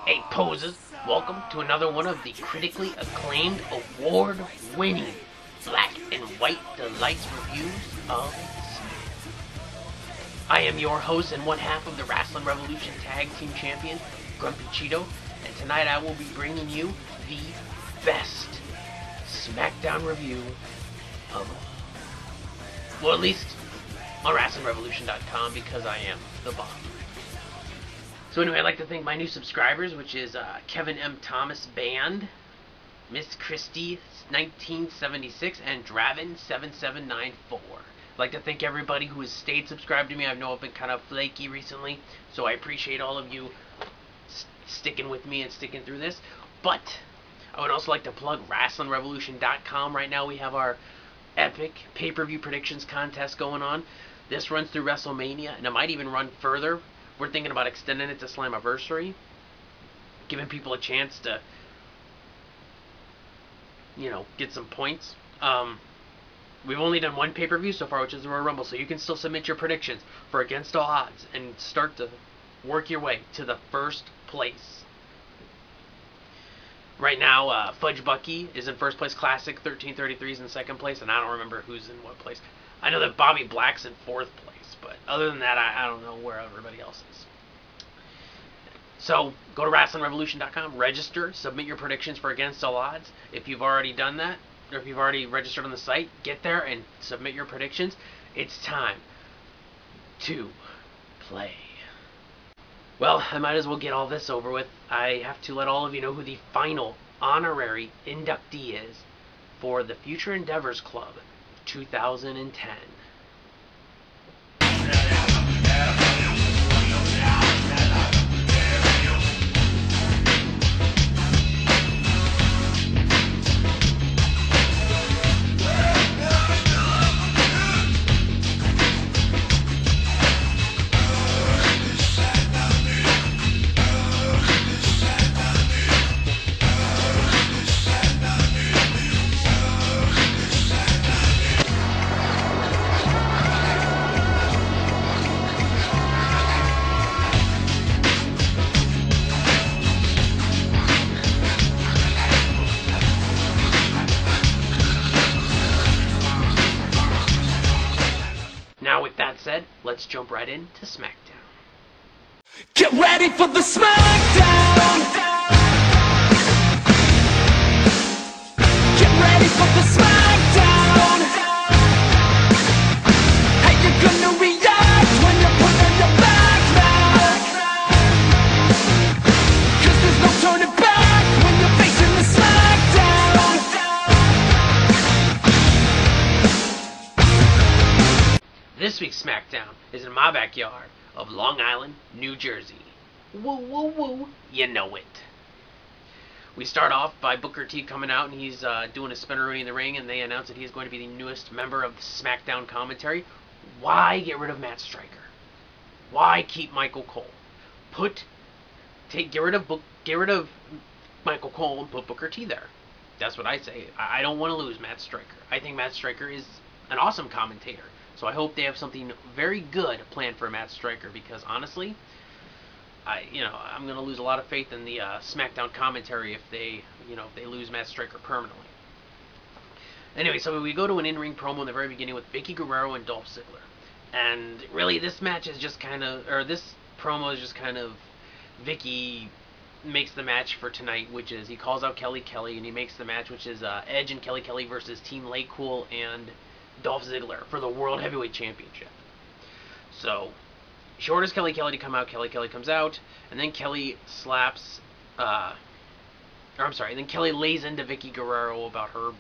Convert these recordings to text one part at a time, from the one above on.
Hey posers, welcome to another one of the critically acclaimed, award-winning Black and White Delights reviews of SmackDown. I am your host and one half of the Wrestling Revolution Tag Team Champion, Grumpy Cheeto, and tonight I will be bringing you the best SmackDown review of all. Well, at least on WrestlingRevolution.com, because I am the boss. So anyway, I'd like to thank my new subscribers, which is Kevin M. Thomas Band, Miss Christie 1976, and Draven 7794. I'd like to thank everybody who has stayed subscribed to me. I know I've been kind of flaky recently, so I appreciate all of you sticking with me and sticking through this. But I would also like to plug WrestlingRevolution.com. Right now we have our epic pay-per-view predictions contest going on. This runs through WrestleMania, and it might even run further. We're thinking about extending it to Slammiversary, giving people a chance to, get some points. We've only done one pay-per-view so far, which is the Royal Rumble, so you can still submit your predictions for Against All Odds and start to work your way to the first place. Right now, Fudge Bucky is in first place, Classic 1333 is in second place, and I don't remember who's in what place. I know that Bobby Black's in fourth place, but other than that, I don't know where everybody else is. So, go to WrestlingRevolution.com, register, submit your predictions for Against All Odds. If you've already done that, or if you've already registered on the site, get there and submit your predictions. It's time to play. Well, I might as well get all this over with. I have to let all of you know who the final honorary inductee is for the Future Endeavors Club 2010. Now, with that said, let's jump right into SmackDown. Get ready for the Smackdown! Get ready for the Smackdown! How you gonna react when you're put on your back now? 'Cause there's no turning back when you're facing the Smackdown! This week's SmackDown is in my backyard of Long Island, New Jersey. Woo, woo, woo, you know it. We start off by Booker T coming out, and he's doing a spinneroo in the ring, and they announce that he's going to be the newest member of the SmackDown commentary. Why get rid of Matt Striker? Why keep Michael Cole? Get rid of Michael Cole and put Booker T there. That's what I say. I don't want to lose Matt Striker. I think Matt Striker is an awesome commentator. So I hope they have something very good planned for Matt Striker, because honestly, I'm going to lose a lot of faith in the SmackDown commentary if they lose Matt Striker permanently. Anyway, so we go to an in-ring promo in the very beginning with Vicky Guerrero and Dolph Ziggler. And really, this match is just this promo is just kind of Vicky makes the match for tonight, which is he calls out Kelly Kelly, and he makes the match, which is Edge and Kelly Kelly versus Team Cool and Dolph Ziggler for the World Heavyweight Championship. So, she orders Kelly Kelly to come out. Kelly Kelly comes out, and then Kelly then Kelly lays into Vicky Guerrero about her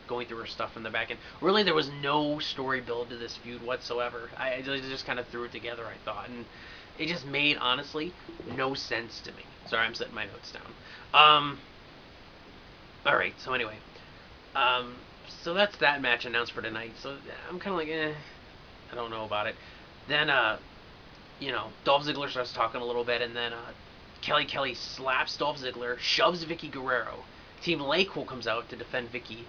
going through her stuff in the back end. Really, there was no story build to this feud whatsoever. I just kind of threw it together, I thought, and it just made, honestly, no sense to me. Sorry, I'm setting my notes down. Alright, so anyway. So that's that match announced for tonight. So I'm kind of like, I don't know about it. Then, Dolph Ziggler starts talking a little bit, and then Kelly Kelly slaps Dolph Ziggler, shoves Vicky Guerrero. Team Cool comes out to defend Vicky,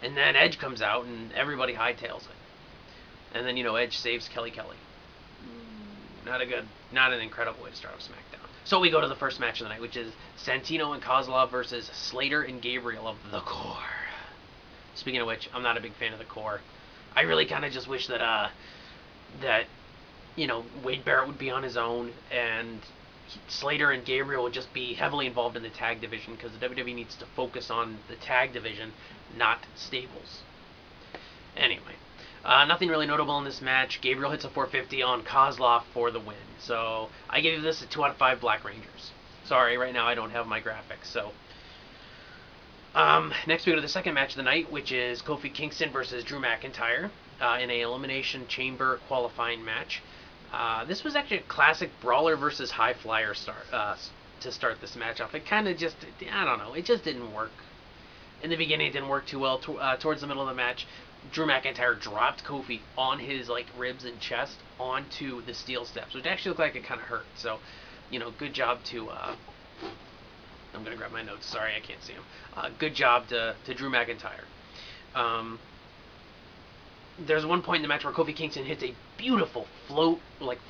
and then Edge comes out, and everybody hightails it. And then, Edge saves Kelly Kelly. Not an incredible way to start off SmackDown. So we go to the first match of the night, which is Santino and Kozlov versus Slater and Gabriel of the Core. Speaking of which, I'm not a big fan of the Core. I really kind of just wish that Wade Barrett would be on his own, and Slater and Gabriel would just be heavily involved in the tag division, because the WWE needs to focus on the tag division, not stables. Anyway, nothing really notable in this match. Gabriel hits a 450 on Kozlov for the win. So I gave this a 2 out of 5 Black Rangers. Sorry, right now I don't have my graphics. So next we go to the second match of the night, which is Kofi Kingston versus Drew McIntyre in a Elimination Chamber qualifying match. This was actually a classic brawler versus high flyer to start this match off. It kind of just, I don't know, it just didn't work. In the beginning, it didn't work too well. Towards the middle of the match, Drew McIntyre dropped Kofi on his ribs and chest onto the steel steps, which actually looked like it kind of hurt. So, good job to. I'm gonna grab my notes. Sorry, I can't see them. Good job to Drew McIntyre. There's one point in the match where Kofi Kingston hits a beautiful float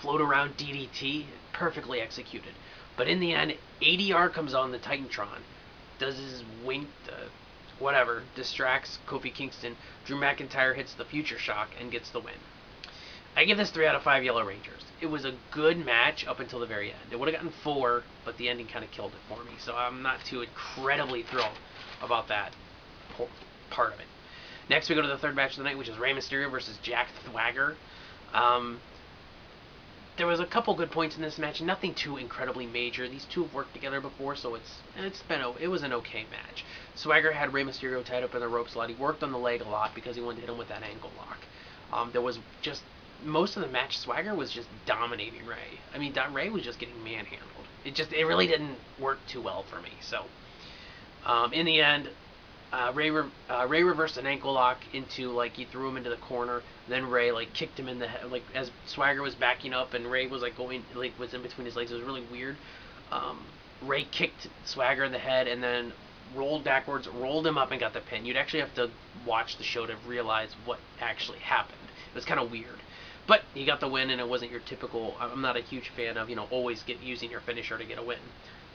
around DDT, perfectly executed. But in the end, ADR comes on the Titantron, does his wink, whatever, distracts Kofi Kingston. Drew McIntyre hits the Future Shock and gets the win. I give this 3 out of 5 Yellow Rangers. It was a good match up until the very end. It would have gotten 4, but the ending kind of killed it for me. So I'm not too incredibly thrilled about that part of it. Next, we go to the third match of the night, which is Rey Mysterio versus Jack Swagger. There was a couple good points in this match, nothing too incredibly major. These two have worked together before, so it was an okay match. Swagger had Rey Mysterio tied up in the rope slot. He worked on the leg a lot because he wanted to hit him with that ankle lock. There was just most of the match, Swagger was just dominating Rey. I mean, Rey was just getting manhandled. It really didn't work too well for me. So, in the end, Rey reversed an ankle lock into, he threw him into the corner. Then Rey, kicked him in the head, as Swagger was backing up, and Rey was, was in between his legs. It was really weird. Rey kicked Swagger in the head and then rolled backwards, rolled him up, and got the pin. You'd actually have to watch the show to realize what actually happened. It was kind of weird. But he got the win, and it wasn't your typical, I'm not a huge fan of, always using your finisher to get a win.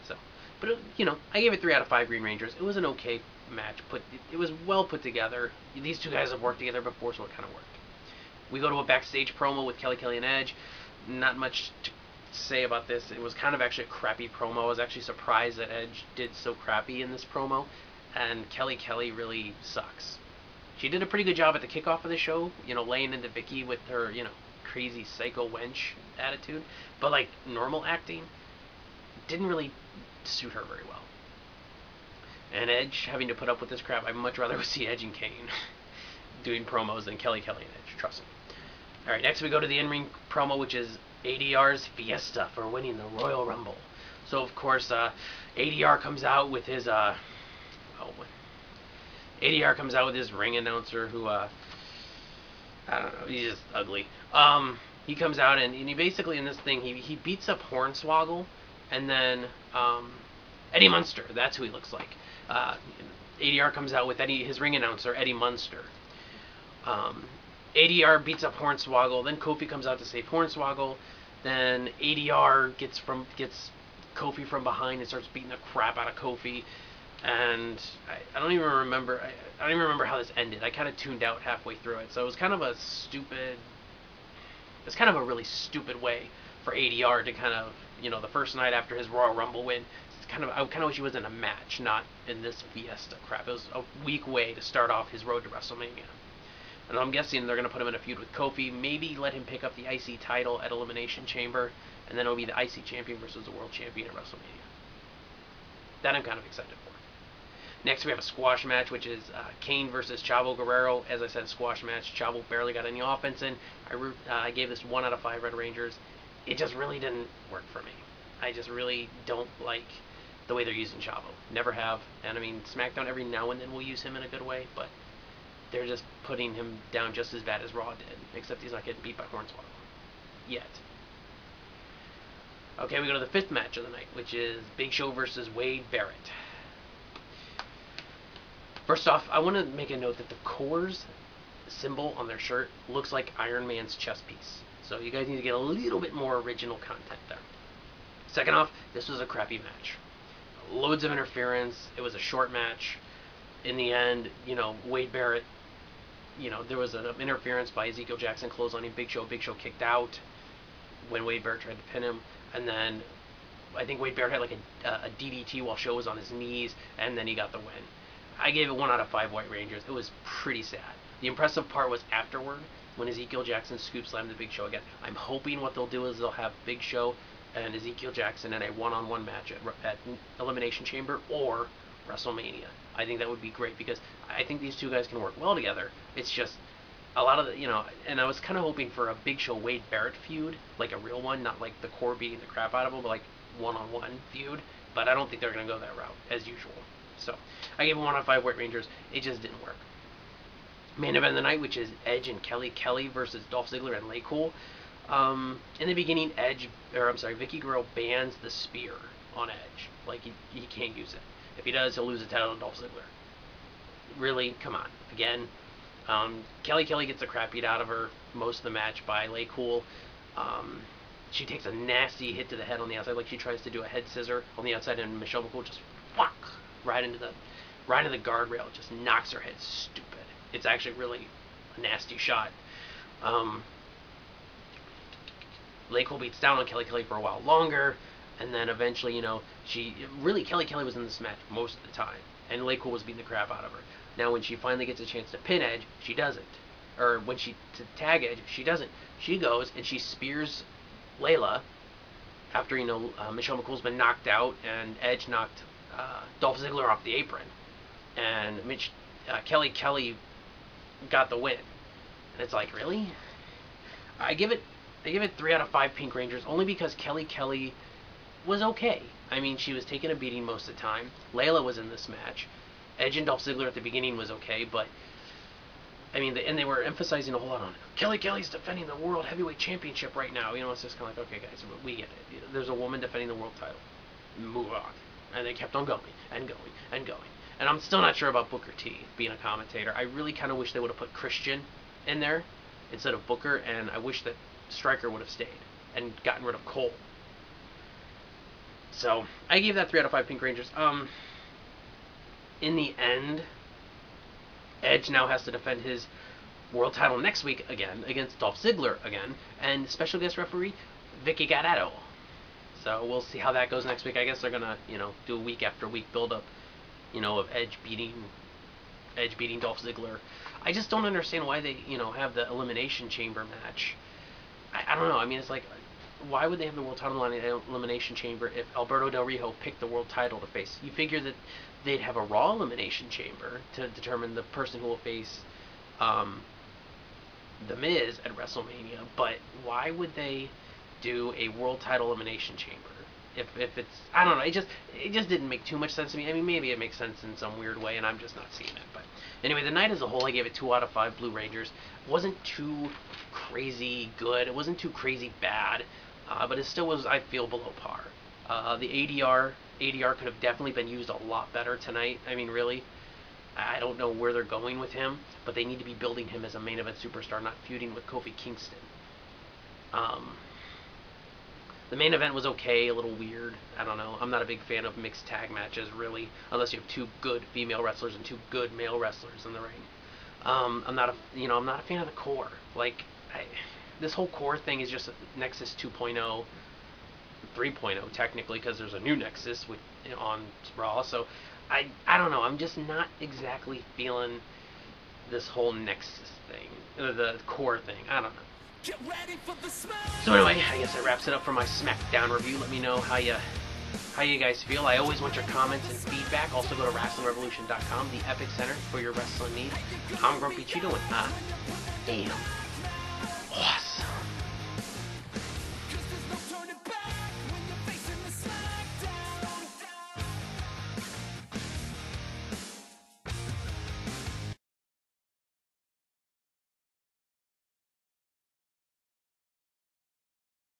So, but, I gave it 3 out of 5 Green Rangers. It was an okay match, but it was well put together. These two guys have worked together before, so it kind of worked. We go to a backstage promo with Kelly and Edge. Not much to say about this. It was kind of actually a crappy promo. I was actually surprised that Edge did so crappy in this promo, and Kelly really sucks. She did a pretty good job at the kickoff of the show, laying into Vicky with her, crazy psycho wench attitude, but normal acting didn't really suit her very well. And Edge having to put up with this crap, I'd much rather see Edge and Kane doing promos than Kelly and Edge, trust me. Alright, next we go to the in-ring promo, which is ADR's Fiesta for winning the Royal Rumble. So, of course, ADR comes out with his, ADR comes out with his ring announcer who, I don't know, he's just ugly. He comes out and he basically, in this thing, he beats up Hornswoggle, and then, Eddie Munster, that's who he looks like. ADR comes out with his ring announcer, Eddie Munster. ADR beats up Hornswoggle, then Kofi comes out to save Hornswoggle, then ADR gets Kofi from behind and starts beating the crap out of Kofi, and I don't even remember how this ended. I kind of tuned out halfway through it, so it was kind of a really stupid way for ADR to kind of, the first night after his Royal Rumble win, I kind of wish he was in a match, not in this Fiesta crap. It was a weak way to start off his road to WrestleMania. And I'm guessing they're going to put him in a feud with Kofi, maybe let him pick up the IC title at Elimination Chamber, and then it'll be the IC champion versus the World Champion at WrestleMania. That I'm kind of excited for. Next we have a squash match, which is Kane versus Chavo Guerrero. As I said, squash match. Chavo barely got any offense in. I gave this 1 out of 5 Red Rangers. It just really didn't work for me. I just really don't like the way they're using Chavo. Never have. And I mean, SmackDown every now and then will use him in a good way, but they're just putting him down just as bad as Raw did, except he's not getting beat by Hornswoggle. Yet. Okay, we go to the 5th match of the night, which is Big Show versus Wade Barrett. First off, I want to make a note that the Core's symbol on their shirt looks like Iron Man's chest piece. So you guys need to get a little bit more original content there. Second off, this was a crappy match. Loads of interference. It was a short match. In the end, Wade Barrett, there was an interference by Ezekiel Jackson clotheslining Big Show. Big Show kicked out when Wade Barrett tried to pin him, and then I think Wade Barrett had like a DDT while Show was on his knees, and then he got the win. I gave it 1 out of 5 White Rangers. It was pretty sad. The impressive part was afterward, when Ezekiel Jackson scoop slammed the Big Show again. I'm hoping what they'll do is they'll have Big Show and Ezekiel Jackson in a one-on-one match at Elimination Chamber or WrestleMania. I think that would be great because I think these two guys can work well together. It's just a lot of the, and I was kind of hoping for a Big Show Wade Barrett feud, like a real one, not like the core beating the crap out of him, but like one-on-one feud. But I don't think they're going to go that route, as usual. So I gave it 1 out of 5 White Rangers. It just didn't work. Main event of the night, which is Edge and Kelly versus Dolph Ziggler and Lay Cool. In the beginning, Vicky Guerrero bans the spear on Edge. Like, he can't use it. If he does, he'll lose the title to Dolph Ziggler. Really? Come on. Again. Kelly gets the crap beat out of her most of the match by Lay Cool. She takes a nasty hit to the head on the outside, like she tries to do a head scissor on the outside, and Michelle McCool just whack right into the guardrail. Just knocks her head stupid. It's actually really a nasty shot. Lay Cool beats down on Kelly for a while longer, and then eventually, Kelly was in this match most of the time, and Lay Cool was beating the crap out of her. Now, when she finally gets a chance to pin Edge, she doesn't. Or when to tag Edge, she doesn't. She goes and she spears Layla after, Michelle McCool's been knocked out, and Edge knocked Dolph Ziggler off the apron. And Kelly got the win. And it's like, really? I give it 3 out of 5 Pink Rangers, only because Kelly was okay. I mean, she was taking a beating most of the time. Layla was in this match. Edge and Dolph Ziggler at the beginning was okay, but I mean, and they were emphasizing a whole lot on Kelly's defending the World Heavyweight Championship right now. It's just kind of like, okay, guys, we get it. There's a woman defending the world title. Move on. And they kept on going and going and going. And I'm still not sure about Booker T being a commentator. I really kind of wish they would have put Christian in there instead of Booker, and I wish that Stryker would have stayed and gotten rid of Cole. So I gave that 3 out of 5 Pink Rangers. In the end, Edge now has to defend his world title next week again against Dolph Ziggler again, and special guest referee Vicky Guerrero. So we'll see how that goes next week. I guess they're gonna, do a week after week build up, of Edge beating Dolph Ziggler. I just don't understand why they, have the Elimination Chamber match. I don't know. I mean, it's like, why would they have the world title on the Elimination Chamber if Alberto Del Rio picked the world title to face? You figure that they'd have a Raw Elimination Chamber to determine the person who will face The Miz at WrestleMania, but why would they do a world title Elimination Chamber? If it's, I don't know, it just didn't make too much sense to me. I mean, maybe it makes sense in some weird way, and I'm just not seeing it. But anyway, the night as a whole, I gave it 2 out of 5 Blue Rangers. It wasn't too crazy good. It wasn't too crazy bad, but it still was, I feel, below par. The ADR could have definitely been used a lot better tonight. I mean, really, I don't know where they're going with him, but they need to be building him as a main event superstar, not feuding with Kofi Kingston. The main event was okay, a little weird. I don't know. I'm not a big fan of mixed tag matches, really, unless you have 2 good female wrestlers and 2 good male wrestlers in the ring. I'm not a fan of the core. Like, this whole core thing is just Nexus 2.0, 3.0 technically, because there's a new Nexus on Raw. So I don't know. I'm just not exactly feeling this whole Nexus thing, the core thing. I don't know. Get ready for the smash! So anyway, I guess that wraps it up for my SmackDown review. Let me know how you guys feel. I always want your comments and feedback. Also go to WrestlingRevolution.com, the Epic Center for your wrestling needs. I'm Grumpy Cheeto, and I am awesome.